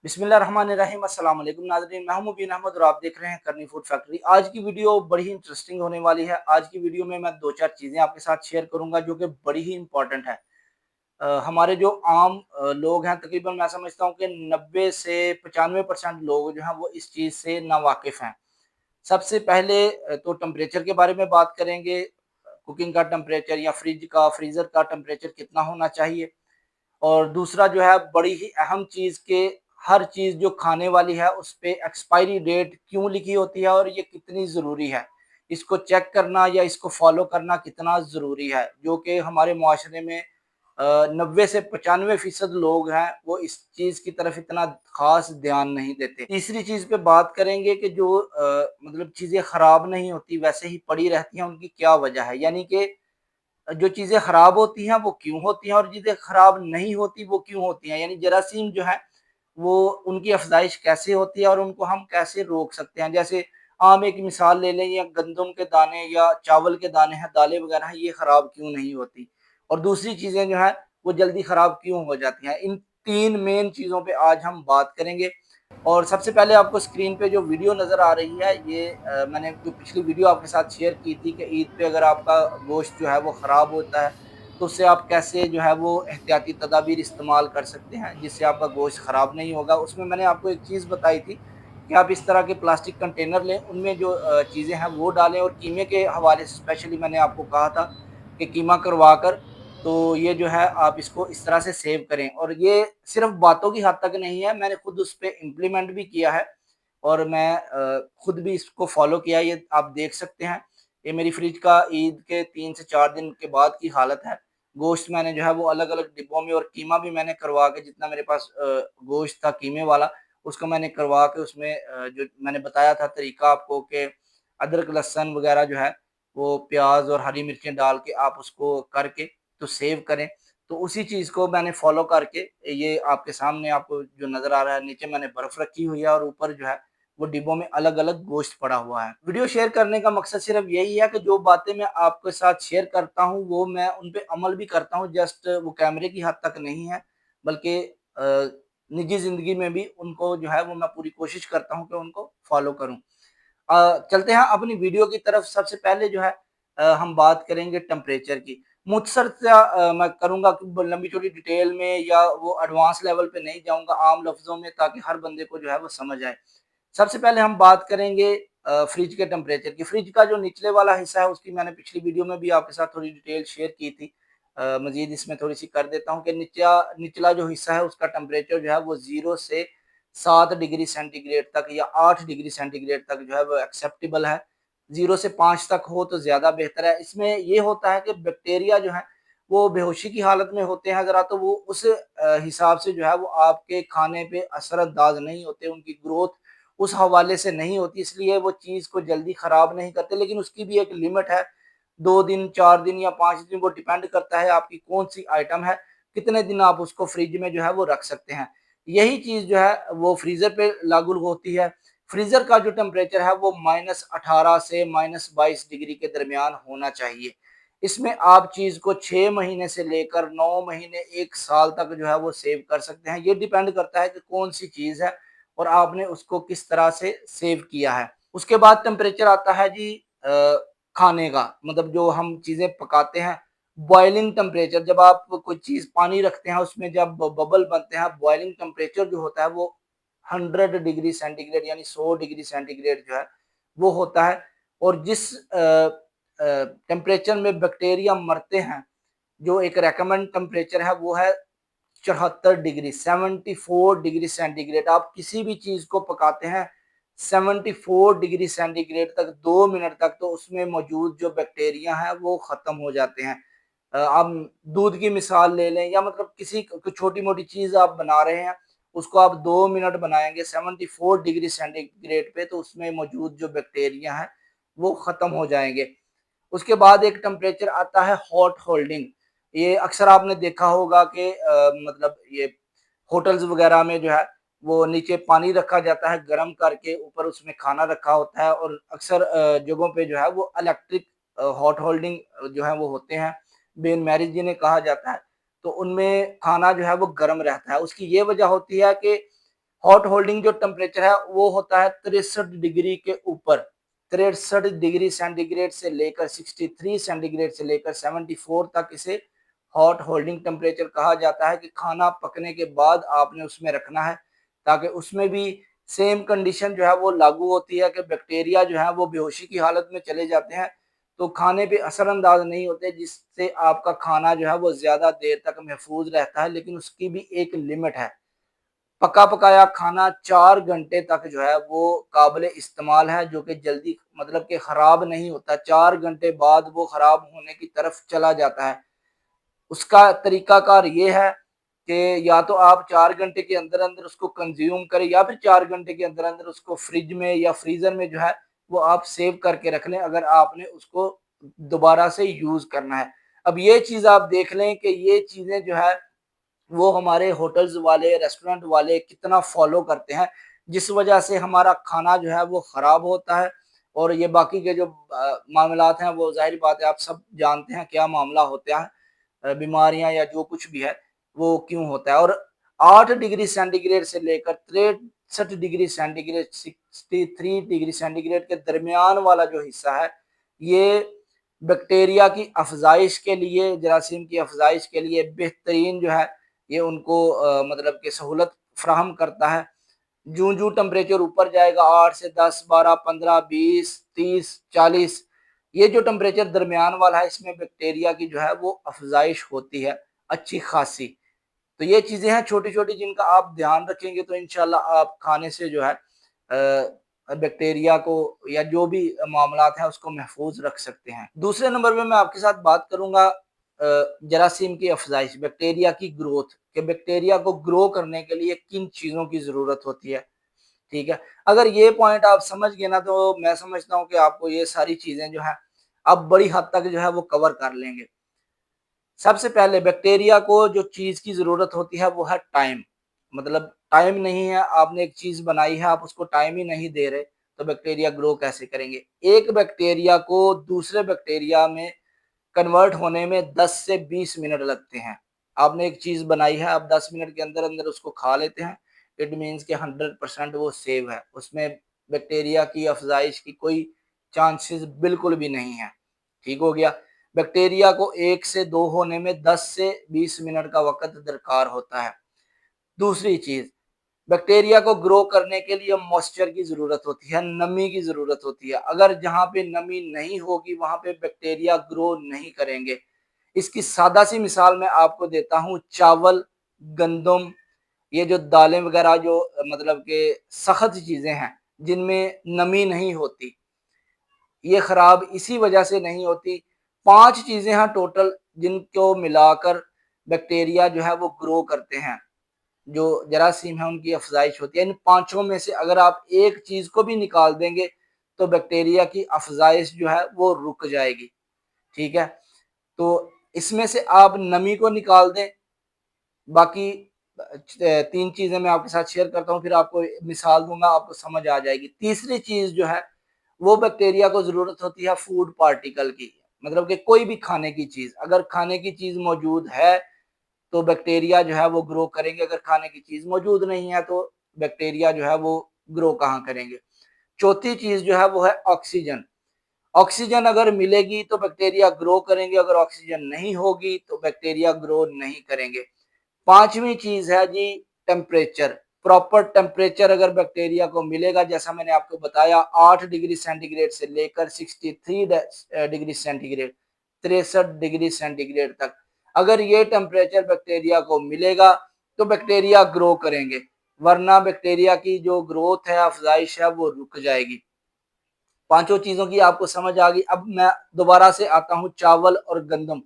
बिस्मिल्लाहिर्रहमानिर्रहीम अस्सलाम वालेकुम नाज़रीन, मैं हूं मुबीन अहमद और आप देख रहे हैं करनी फूड फैक्ट्री। आज की वीडियो बड़ी ही इंटरेस्टिंग होने वाली है। आज की वीडियो में मैं दो चार चीज़ें आपके साथ शेयर करूंगा जो कि बड़ी ही इंपॉर्टेंट है। हमारे जो आम लोग हैं, तकरीबन मैं समझता हूं कि 90 से 95% लोग जो हैं वो इस चीज़ से नावाकिफ़ हैं। सबसे पहले तो टेम्परेचर के बारे में बात करेंगे। कुकिंग का टेम्परेचर या फ्रीज़र का टेम्परेचर कितना होना चाहिए। और दूसरा जो है बड़ी ही अहम चीज़ के हर चीज़ जो खाने वाली है उस पे एक्सपायरी डेट क्यों लिखी होती है और ये कितनी ज़रूरी है। इसको चेक करना या इसको फ़ॉलो करना कितना ज़रूरी है, जो कि हमारे मुआशरे में 90 से 95% लोग हैं वो इस चीज़ की तरफ इतना ख़ास ध्यान नहीं देते। तीसरी चीज़ पे बात करेंगे कि जो मतलब चीज़ें ख़राब नहीं होती वैसे ही पड़ी रहती हैं, उनकी क्या वजह है? यानी कि जो चीज़ें खराब होती हैं वो क्यों होती हैं और चीज़ें खराब नहीं होती वो क्यों होती हैं? यानी जरासीम जो है वो उनकी अफ़ज़ाइश कैसे होती है और उनको हम कैसे रोक सकते हैं? जैसे आम एक मिसाल ले लें, या गंदम के दाने या चावल के दाने हैं, दालें वग़ैरह हैं, ये खराब क्यों नहीं होती? और दूसरी चीज़ें जो हैं वो जल्दी खराब क्यों हो जाती हैं? इन 3 मेन चीज़ों पे आज हम बात करेंगे। और सबसे पहले आपको स्क्रीन पे जो वीडियो नज़र आ रही है ये मैंने जो पिछली वीडियो आपके साथ शेयर की थी कि ईद पे अगर आपका गोश्त जो है वो ख़राब होता है तो उससे आप कैसे जो है वो एहतियाती तदाबीर इस्तेमाल कर सकते हैं जिससे आपका गोश्त ख़राब नहीं होगा। उसमें मैंने आपको एक चीज़ बताई थी कि आप इस तरह के प्लास्टिक कंटेनर लें, उनमें जो चीज़ें हैं वो डालें, और कीमे के हवाले से स्पेशली मैंने आपको कहा था कि कीमा करवा कर तो ये जो है आप इसको इस तरह से सेव करें। और ये सिर्फ बातों की हद तक नहीं है, मैंने खुद उस पे इम्प्लीमेंट भी किया है और मैं खुद भी इसको फॉलो किया है। ये आप देख सकते हैं, ये मेरी फ्रिज का ईद के 3 से 4 दिन के बाद की हालत है। गोश्त मैंने जो है वो अलग-अलग डिब्बों में, और कीमा भी मैंने करवा के, जितना मेरे पास गोश्त था कीमे वाला, उसको मैंने करवा के उसमें जो मैंने बताया था तरीका आपको कि अदरक, लहसुन वगैरह जो है वो प्याज़ और हरी मिर्चें डाल के आप उसको करके तो सेव करें। तो उसी चीज़ को मैंने फ़ॉलो करके ये आपके सामने आपको जो नज़र आ रहा है, नीचे मैंने बर्फ़ रखी हुई है और ऊपर जो है वो डिब्बों में अलग-अलग गोश्त पड़ा हुआ है। वीडियो शेयर करने का मकसद सिर्फ़ यही है कि जो बातें मैं आपके साथ शेयर करता हूँ वो मैं उन पे अमल भी करता हूँ, जस्ट वो कैमरे की हद तक नहीं है, बल्कि निजी ज़िंदगी में भी उनको जो है वो मैं पूरी कोशिश करता हूँ कि उनको फ़ॉलो करूँ। चलते हैं अपनी वीडियो की तरफ। सबसे पहले जो है हम बात करेंगे टेम्परेचर की। मुख्तसर मैं करूँगा कि लंबी चौड़ी डिटेल में या वो एडवांस लेवल पे नहीं जाऊँगा, आम लफ्ज़ों में, ताकि हर बंदे को जो है वो समझ आए। सबसे पहले हम बात करेंगे फ्रिज के टेम्परेचर की। फ्रिज का जो निचले वाला हिस्सा है उसकी मैंने पिछली वीडियो में भी आपके साथ थोड़ी डिटेल शेयर की थी। मज़ीद इसमें थोड़ी-सी कर देता हूँ कि निचला जो हिस्सा है उसका टेम्परेचर जो है वो 0 से 7 डिग्री सेंटीग्रेड तक या 8 डिग्री सेंटीग्रेड तक जो है वो एक्सेप्टेबल है। 0 से 5 तक हो तो ज़्यादा बेहतर है। इसमें ये होता है कि बैक्टीरिया जो है वो बेहोशी की हालत में होते हैं ज़रा, तो वो उस हिसाब से जो है वो आपके खाने पे असर-अंदाज़ नहीं होते, उनकी ग्रोथ उस हवाले से नहीं होती, इसलिए वो चीज़ को जल्दी ख़राब नहीं करते। लेकिन उसकी भी एक लिमिट है, 2 दिन, 4 दिन या 5 दिन, वो डिपेंड करता है आपकी कौन-सी आइटम है, कितने दिन आप उसको फ्रिज में जो है वो रख सकते हैं। यही चीज़ जो है वो फ्रीज़र पे लागू होती है। फ्रीज़र का जो टेम्परेचर है वो -18 से -22 डिग्री के दरमियान होना चाहिए। इसमें आप चीज़ को 6 महीने से लेकर 9 महीने, 1 साल तक जो है वो सेव कर सकते हैं। ये डिपेंड करता है कि कौन-सी चीज़ है और आपने उसको किस तरह से सेव किया है। उसके बाद टेम्परेचर आता है जी अ, खाने का, मतलब जो हम चीज़ें पकाते हैं, बॉइलिंग टेम्परेचर। जब आप कोई चीज़ पानी रखते हैं उसमें जब बबल बनते हैं, बॉइलिंग टेम्परेचर जो होता है वो 100 डिग्री सेंटीग्रेड यानी 100 डिग्री सेंटीग्रेड जो है वो होता है। और जिस टेम्परेचर में बैक्टीरिया मरते हैं, जो एक रिकमेंड टेम्परेचर है वो है 74 डिग्री, 74 डिग्री सेंटीग्रेड। आप किसी भी चीज़ को पकाते हैं 74 डिग्री सेंटीग्रेड तक 2 मिनट तक, तो उसमें मौजूद जो बैक्टीरिया हैं वो ख़त्म हो जाते हैं। आप दूध की मिसाल ले लें, या मतलब किसी कोई छोटी-मोटी चीज़ आप बना रहे हैं, उसको आप 2 मिनट बनाएँगे 74 डिग्री सेंटीग्रेड पे, तो उसमें मौजूद जो बैक्टीरिया हैं वो ख़त्म हो जाएँगे। उसके बाद एक टेम्परेचर आता है हॉट होल्डिंग। ये अक्सर आपने देखा होगा कि मतलब ये होटल्स वगैरह में जो है वो नीचे पानी रखा जाता है गर्म करके, ऊपर उसमें खाना रखा होता है, और अक्सर जगहों पे जो है वो इलेक्ट्रिक हॉट होल्डिंग जो है वो होते हैं, बेन मैरिज जिन्हें कहा जाता है। तो उनमें खाना जो है वो गर्म रहता है। उसकी ये वजह होती है कि हॉट होल्डिंग जो टेम्परेचर है वो होता है 63 डिग्री के ऊपर। 63 डिग्री सेंटीग्रेड से लेकर 63 सेंटीग्रेड से लेकर 74 तक इसे हॉट होल्डिंग टेम्परेचर कहा जाता है कि खाना पकने के बाद आपने उसमें रखना है, ताकि उसमें भी सेम कंडीशन जो है वो लागू होती है कि बैक्टीरिया जो है वो बेहोशी की हालत में चले जाते हैं, तो खाने पे असरअंदाज नहीं होते, जिससे आपका खाना जो है वो ज़्यादा देर तक महफूज रहता है। लेकिन उसकी भी एक लिमिट है। पका पकाया खाना 4 घंटे तक जो है वो काबिल इस्तेमाल है, जो कि जल्दी मतलब कि खराब नहीं होता। 4 घंटे बाद वो खराब होने की तरफ चला जाता है। उसका तरीकाकार ये है कि या तो आप 4 घंटे के अंदर-अंदर उसको कंज़्यूम करें, या फिर 4 घंटे के अंदर-अंदर उसको फ्रिज में या फ्रीज़र में जो है वो आप सेव करके रख लें, अगर आपने उसको दोबारा से यूज़ करना है। अब ये चीज़ आप देख लें कि ये चीज़ें जो है वो हमारे होटल्स वाले, रेस्टोरेंट वाले कितना फ़ॉलो करते हैं, जिस वजह से हमारा खाना जो है वो ख़राब होता है। और ये बाकी के जो मामलात हैं वो ज़ाहिर बात है आप सब जानते हैं क्या मामला होता है। बीमारियाँ या जो कुछ भी है वो क्यों होता है। और 8 डिग्री सेंटीग्रेड से लेकर 63 डिग्री सेंटीग्रेड 63 डिग्री सेंटीग्रेड के दरमियान वाला जो हिस्सा है, ये बैक्टीरिया की अफ़ज़ाइश के लिए, जरासीम की अफ़ज़ाइश के लिए बेहतरीन जो है ये उनको मतलब कि सहूलत फ़राहम करता है। जूँ-जूँ टेम्परेचर ऊपर जाएगा 8 से 10, 12, 15, 20, 30, 40, ये जो टेम्परेचर दरमियान वाला है इसमें बैक्टीरिया की जो है वो अफ़ज़ाइश होती है अच्छी खासी। तो ये चीज़ें हैं छोटी-छोटी जिनका आप ध्यान रखेंगे तो इंशाल्लाह आप खाने से जो है बैक्टीरिया को या जो भी मामलात हैं उसको महफूज़ रख सकते हैं। दूसरे नंबर पे मैं आपके साथ बात करूँगा जरासीम की अफ़ज़ाइश, बैक्टीरिया की ग्रोथ, कि बैक्टीरिया को ग्रो करने के लिए किन चीज़ों की ज़रूरत होती है, ठीक है? अगर ये पॉइंट आप समझ गए ना तो मैं समझता हूँ कि आपको ये सारी चीज़ें जो हैं, आप बड़ी हद तक जो है वो कवर कर लेंगे। सबसे पहले बैक्टीरिया को जो चीज़ की ज़रूरत होती है वो है टाइम। मतलब टाइम नहीं है, आपने एक चीज़ बनाई है, आप उसको टाइम ही नहीं दे रहे, तो बैक्टीरिया ग्रो कैसे करेंगे? एक बैक्टीरिया को दूसरे बैक्टीरिया में कन्वर्ट होने में 10 से 20 मिनट लगते हैं। आपने एक चीज़ बनाई है, आप 10 मिनट के अंदर-अंदर उसको खा लेते हैं, इट मीन्स कि 100% वो सेव है। उसमें बैक्टीरिया की अफ़ज़ाइश की कोई चांसेस बिल्कुल भी नहीं है। ठीक हो गया? बैक्टीरिया को 1 से 2 होने में 10 से 20 मिनट का वक़्त दरकार होता है। दूसरी चीज़, बैक्टीरिया को ग्रो करने के लिए मॉइस्चर की ज़रूरत होती है, नमी की ज़रूरत होती है। अगर जहाँ पे नमी नहीं होगी वहाँ पे बैक्टीरिया ग्रो नहीं करेंगे। इसकी सादा सी मिसाल मैं आपको देता हूँ, चावल, गंदम, ये जो दालें वग़ैरह जो मतलब कि सख्त चीज़ें हैं, जिनमें नमी नहीं होती, ये खराब इसी वजह से नहीं होती। 5 चीज़ें हैं टोटल जिनको मिलाकर बैक्टीरिया जो है वो ग्रो करते हैं। जो जरासीम है उनकी अफ़ज़ाइश होती है। इन पाँचों में से अगर आप एक चीज़ को भी निकाल देंगे तो बैक्टीरिया की अफ़ज़ाइश जो है वो रुक जाएगी। ठीक है? तो इसमें से आप नमी को निकाल दें, बाकी 3 चीज़ें मैं आपके साथ शेयर करता हूँ, फिर आपको मिसाल दूँगा, आपको समझ आ जाएगी। तीसरी चीज़ जो है, वो बैक्टीरिया को ज़रूरत होती है फूड पार्टिकल की, मतलब कि कोई भी खाने की चीज़, अगर खाने की चीज़ मौजूद है, तो बैक्टीरिया जो है वो ग्रो करेंगे, अगर खाने की चीज़ मौजूद नहीं है, तो बैक्टीरिया जो है वो ग्रो कहाँ करेंगे। चौथी चीज़ जो है वो है ऑक्सीजन। ऑक्सीजन अगर मिलेगी तो बैक्टीरिया ग्रो करेंगे, अगर ऑक्सीजन नहीं होगी तो बैक्टीरिया ग्रो नहीं करेंगे। पांचवी चीज है जी टेम्परेचर। प्रॉपर टेम्परेचर अगर बैक्टीरिया को मिलेगा, जैसा मैंने आपको बताया 8 डिग्री सेंटीग्रेड से लेकर 63 डिग्री सेंटीग्रेड, 63 डिग्री सेंटीग्रेड तक, अगर ये टेम्परेचर बैक्टीरिया को मिलेगा तो बैक्टीरिया ग्रो करेंगे, वरना बैक्टीरिया की जो ग्रोथ है, अफजाइश है, वो रुक जाएगी। पांचों चीजों की आपको समझ आ गई। अब मैं दोबारा से आता हूँ चावल और गंदम।